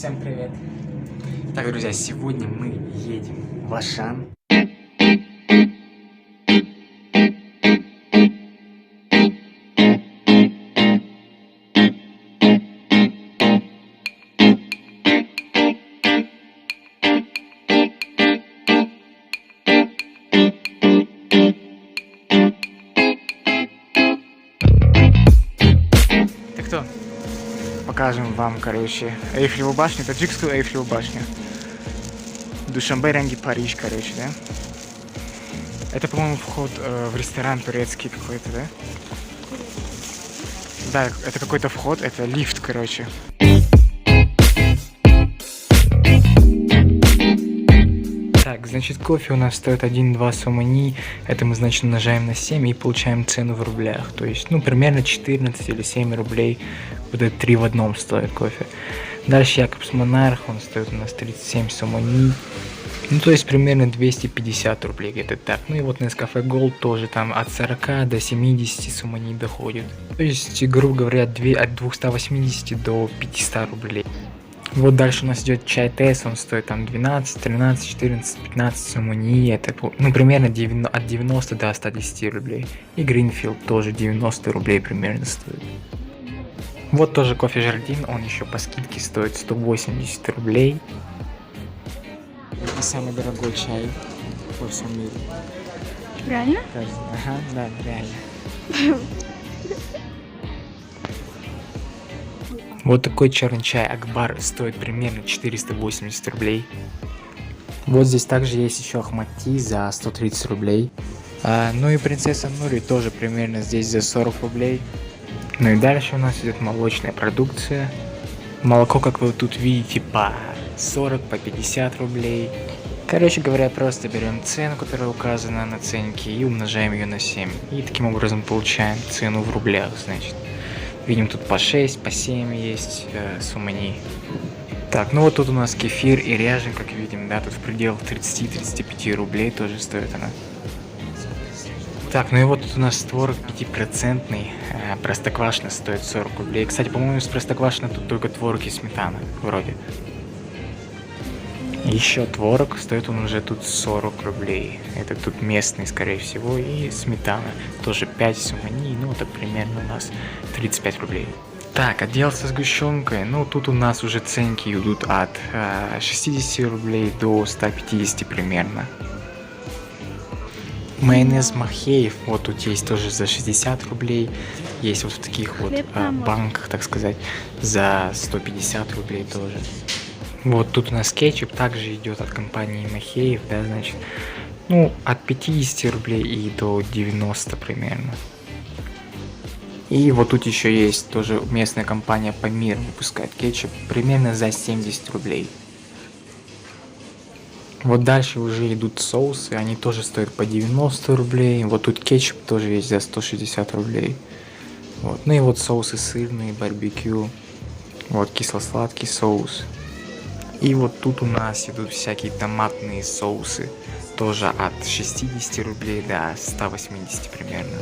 Всем привет! Так, друзья, сегодня мы едем в Ашан. Ты кто? Покажем вам, короче, Эйфелеву башню, таджикскую Эйфелеву башню. Душанбе, Ренги, Париж, короче, да? Это, по-моему, вход в ресторан турецкий какой-то, да? Да, это какой-то вход, это лифт, короче. Так, значит, кофе у нас стоит 1-2 сомани. Это мы, значит, умножаем на 7 и получаем цену в рублях. То есть, ну, примерно 14 или 7 рублей. Вот это 3 в одном стоит кофе. Дальше Якобс Монарх, он стоит у нас 37 сомани. Ну, то есть, примерно 250 рублей, где-то так. Ну, и вот Nescafe Gold тоже там от 40 до 70 сомани доходит. То есть, грубо говоря, от 280 до 500 рублей. Вот дальше у нас идет чай Тесс, он стоит там 12, 13, 14, 15 сомани, это, ну, примерно от 90 до 110 рублей. И Гринфилд тоже 90 рублей примерно стоит. Вот тоже кофе Жардин, он еще по скидке стоит 180 рублей. Это самый дорогой чай во всем мире. Реально? Ага, да, реально. Вот такой черный чай Акбар стоит примерно 480 рублей. Вот здесь также есть еще Ахмати за 130 рублей. Ну и принцесса Нури тоже примерно здесь за 40 рублей. Ну и дальше у нас идет молочная продукция. Молоко, как вы тут видите, по 40, по 50 рублей. Короче говоря, просто берем цену, которая указана на ценнике, и умножаем ее на 7. И таким образом получаем цену в рублях, значит. Видим, тут по 6, по 7 есть сомани. Так, ну вот тут у нас кефир и ряжен, как видим, да, тут в пределах 30-35 рублей тоже стоит она. Так, ну и вот тут у нас творог 5%, простоквашино стоит 40 рублей. Кстати, по-моему, с простоквашино тут только творог и сметана, вроде. Еще творог, стоит он уже тут 40 рублей. Это тут местный, скорее всего, и сметана. Тоже 5 сомани, ну это примерно у нас 35 рублей. Так, отдел со сгущенкой, ну тут у нас уже ценники идут от 60 рублей до 150 примерно. Майонез Махеев, вот тут есть тоже за 60 рублей. Есть вот в таких вот банках, так сказать, за 150 рублей тоже. Вот тут у нас кетчуп также идет от компании Махеев, да, значит, ну, от 50 рублей и до 90 примерно. И вот тут еще есть тоже местная компания Памир выпускает кетчуп примерно за 70 рублей. Вот дальше уже идут соусы, они тоже стоят по 90 рублей. Вот тут кетчуп тоже есть за 160 рублей. Вот. Ну и вот соусы сырные, барбекю, вот кисло-сладкий соус. И вот тут у нас идут всякие томатные соусы, тоже от 60 рублей до 180 примерно.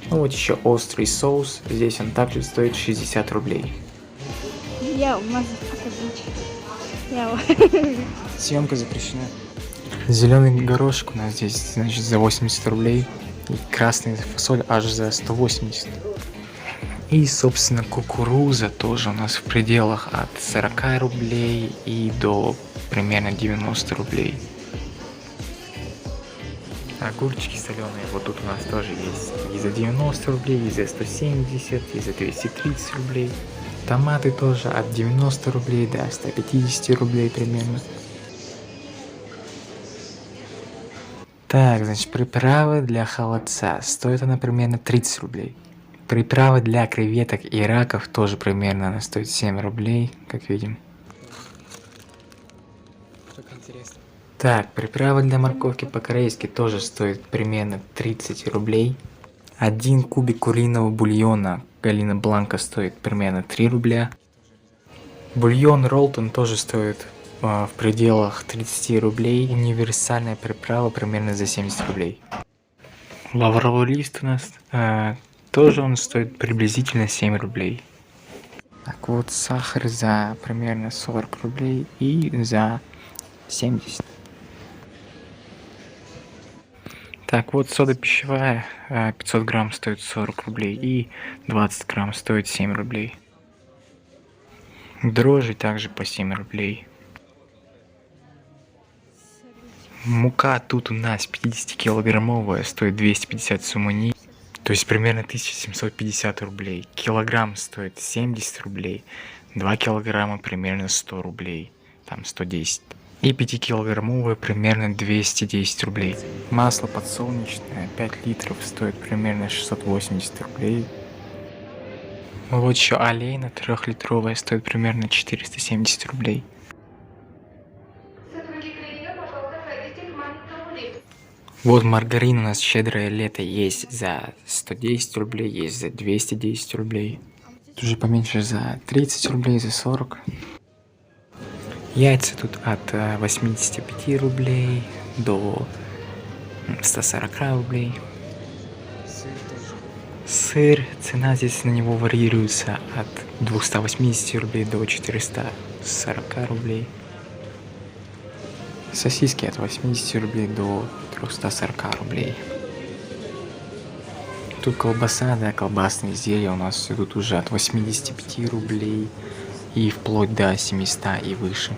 Ну вот еще острый соус, здесь он также стоит 60 рублей. Съемка запрещена. Зеленый горошек у нас здесь, значит, за 80 рублей. И красная фасоль аж за 180. И, собственно, кукуруза тоже у нас в пределах от 40 рублей и до примерно 90 рублей. Огурчики соленые, вот тут у нас тоже есть и за 90 рублей, и за 170, и за 230 рублей. Томаты тоже от 90 рублей до 150 рублей примерно. Так, значит, приправы для холодца. Стоит она примерно 30 рублей. Приправы для креветок и раков тоже примерно она стоит 7 рублей, как видим. Так, приправы для морковки по-корейски тоже стоит примерно 30 рублей. 1 кубик куриного бульона Галина Бланка стоит примерно 3 рубля. Бульон Ролтон тоже стоит в пределах 30 рублей. Универсальная приправа примерно за 70 рублей. Лавровый лист у нас Тоже он стоит приблизительно 7 рублей. Так вот, сахар за примерно 40 рублей и за 70. Так вот, сода пищевая 500 грамм стоит 40 рублей и 20 грамм стоит 7 рублей. Дрожжи также по 7 рублей. Мука тут у нас 50-килограммовая стоит 250 сумани, то есть примерно 1750 рублей. Килограмм стоит 70 рублей, 2 килограмма примерно 100 рублей, там 110. И 5-килограммовая примерно 210 рублей. Масло подсолнечное 5 литров стоит примерно 680 рублей. Вот еще олейна 3-литровая стоит примерно 470 рублей. Вот маргарин у нас щедрое лето есть за 110 рублей, есть за 210 рублей. Тут уже поменьше за 30 рублей, за 40. Яйца тут от 85 рублей до 140 рублей. Сыр, цена здесь на него варьируется от 280 рублей до 440 рублей. Сосиски от 80 рублей до 340 рублей. Тут колбаса, да, колбасные изделия у нас идут уже от 85 рублей и вплоть до 700 и выше.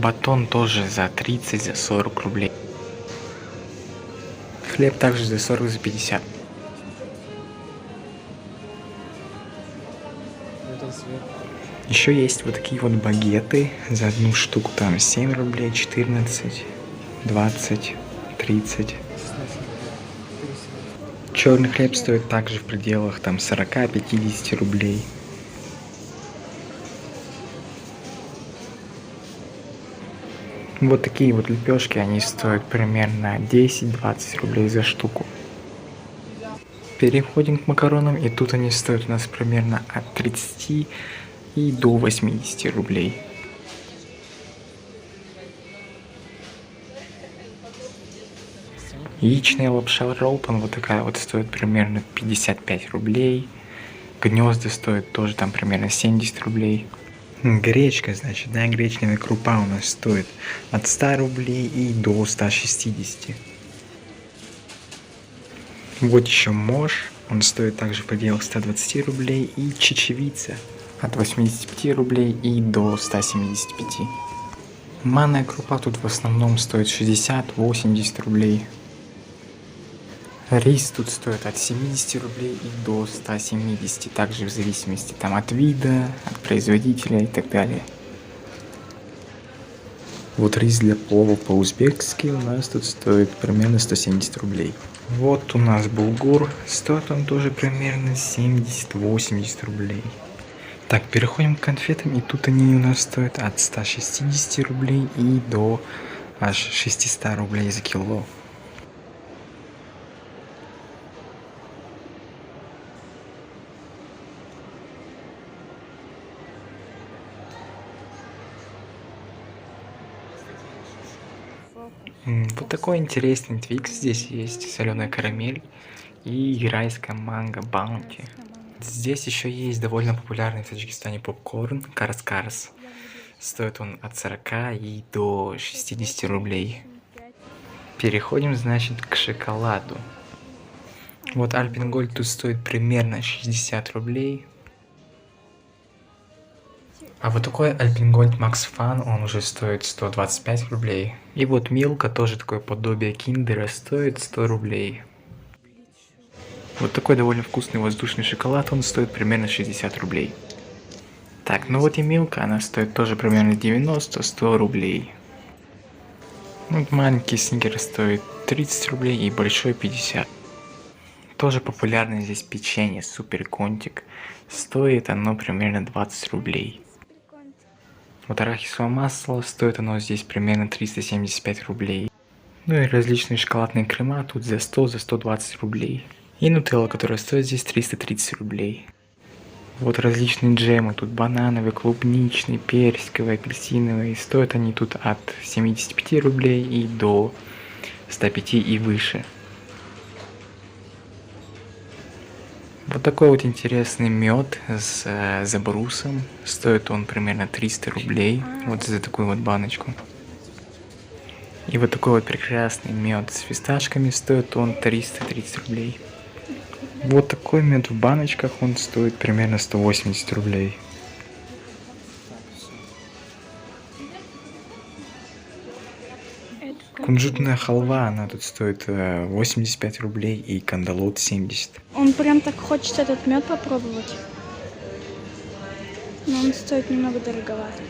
Батон тоже за 30, за 40 рублей. Хлеб также за 40, за 50. Еще есть вот такие вот багеты. За одну штуку там 7 рублей, 14, 20, 30. Черный хлеб стоит также в пределах там 40-50 рублей. Вот такие вот лепешки, они стоят примерно 10-20 рублей за штуку. Переходим к макаронам, и тут они стоят у нас примерно от 30 и до 80 рублей. Яичная лапша Ролтон вот такая вот стоит примерно 55 рублей. Гнезда стоят тоже там примерно 70 рублей. Гречка, значит, да, гречневая крупа у нас стоит от 100 рублей и до 160. Вот еще морж, он стоит также в пределах 120 рублей, и чечевица от 85 рублей и до 175. Манная крупа тут в основном стоит 60-80 рублей. Рис тут стоит от 70 рублей и до 170, также в зависимости там от вида, от производителя и так далее. Вот рис для плова по-узбекски у нас тут стоит примерно 170 рублей. Вот у нас булгур, стоит он тоже примерно 70-80 рублей. Так, переходим к конфетам, и тут они у нас стоят от 160 рублей и до аж 600 рублей за кило. Вот такой интересный твикс здесь есть, соленая карамель и райская манго баунти. Здесь еще есть довольно популярный в Таджикистане попкорн карас-карас. Стоит он от 40 и до 60 рублей. Переходим, значит, к шоколаду. Вот Альпен Гольд тут стоит примерно 60 рублей. А вот такой Альпен Гольд Макс Фан, он уже стоит 125 рублей. И вот Милка, тоже такое подобие киндера, стоит 100 рублей. Вот такой довольно вкусный воздушный шоколад, он стоит примерно 60 рублей. Так, ну вот и Милка, она стоит тоже примерно 90-100 рублей. Вот маленький сникер стоит 30 рублей и большой 50. Тоже популярное здесь печенье Супер Контик. Стоит оно примерно 20 рублей. Вот арахисовое масло, стоит оно здесь примерно 375 рублей. Ну и различные шоколадные крема тут за 100-120 рублей. И нутелла, которая стоит здесь 330 рублей. Вот различные джемы. Тут банановый, клубничный, персиковый, апельсиновый. Стоят они тут от 75 рублей и до 105 и выше. Вот такой вот интересный мед с забрусом. Стоит он примерно 300 рублей. Вот за такую вот баночку. И вот такой вот прекрасный мед с фисташками. Стоит он 330 рублей. Вот такой мед в баночках. Он стоит примерно 180 рублей. Кунжутная халва, она тут стоит 85 рублей и кандалот 70. Он прям так хочет этот мед попробовать. Но он стоит немного дороговато.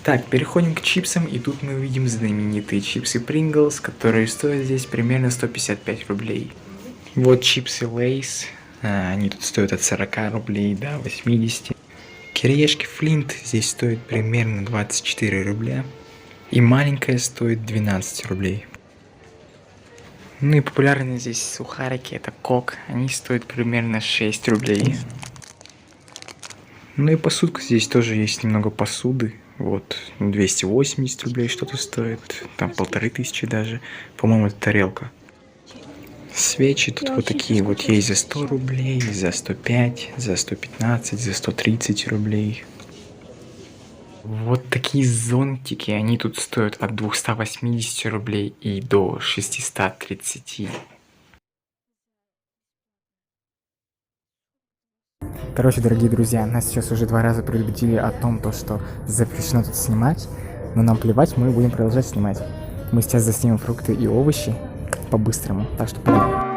Так, переходим к чипсам, и тут мы увидим знаменитые чипсы Pringles, которые стоят здесь примерно 155 рублей. Вот чипсы Lay's, они тут стоят от 40 рублей до 80. Кириешки Flint здесь стоят примерно 24 рубля. И маленькая стоит 12 рублей. Ну и популярные здесь сухарики, это Кок, они стоят примерно 6 рублей. Ну и посудка, здесь тоже есть немного посуды. Вот, 280 рублей что-то стоит, там 1500 даже. По-моему, это тарелка. Свечи тут вот такие вот есть за 100 рублей, за 105, за 115, за 130 рублей. Вот такие зонтики, они тут стоят от 280 рублей и до 630. Короче, дорогие друзья, нас сейчас уже 2 раза предупредили о том, что запрещено тут снимать. Но нам плевать, мы будем продолжать снимать. Мы сейчас заснимем фрукты и овощи по-быстрому, так что погнали.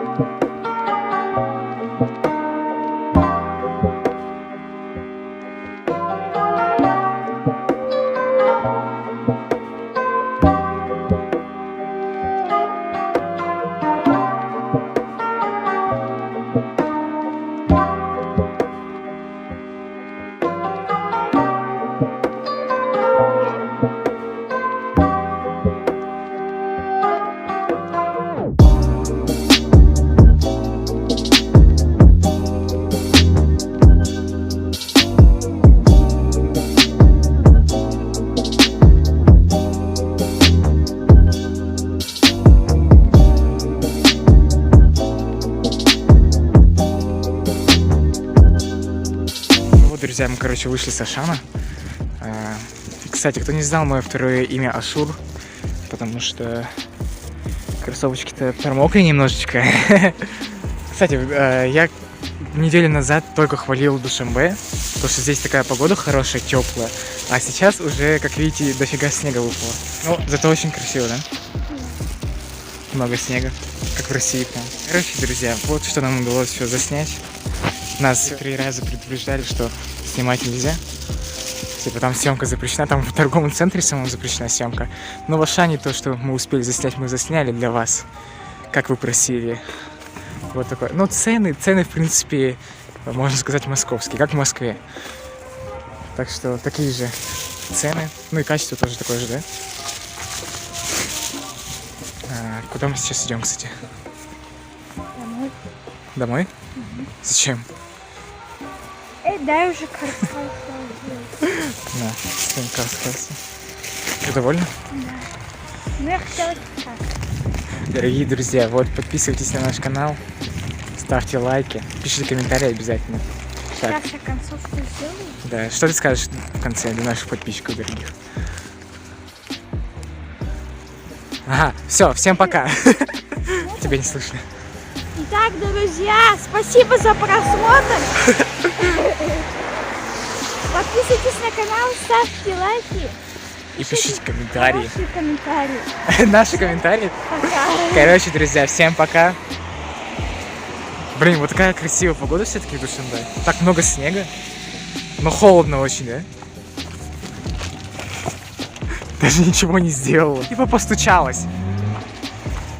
Друзья, мы, короче, вышли с Ашана. Кстати, кто не знал, мое второе имя Ашур, потому что кроссовочки-то промокли немножечко. Кстати, я неделю назад только хвалил Душанбе, потому что здесь такая погода хорошая, теплая, а сейчас уже, как видите, дофига снега выпало. Ну, зато очень красиво, да? Много снега, как в России прям. Короче, друзья, вот что нам удалось все заснять. Нас 3 раза предупреждали, что снимать нельзя. Типа там съемка запрещена, там в торговом центре самому запрещена съемка. Но в Ашане то, что мы успели заснять, мы засняли для вас, как вы просили. Вот такое. Ну, цены, в принципе, можно сказать, московские, как в Москве. Так что такие же цены. Ну и качество тоже такое же, да? Куда мы сейчас идем, кстати? Домой. Домой? Угу. Зачем? Дай уже каркас. Да, всем каркас. Ты довольна? Да. Ну я хотела каркас. Дорогие друзья, вот подписывайтесь на наш канал, ставьте лайки, пишите комментарии обязательно. Так. Сейчас я концовку сделаю. Да, что ты скажешь в конце для наших подписчиков дорогих? Ага, все, всем пока. Тебя не слышно. Итак, друзья, спасибо за просмотр. Подписывайтесь на канал, ставьте лайки. И пишите комментарии. Наши комментарии. Наши комментарии? Пока. Короче, друзья, всем пока. Блин, вот такая красивая погода все-таки в Душанбе. Так много снега. Но холодно очень, да? Даже ничего не сделала. Типа постучалась.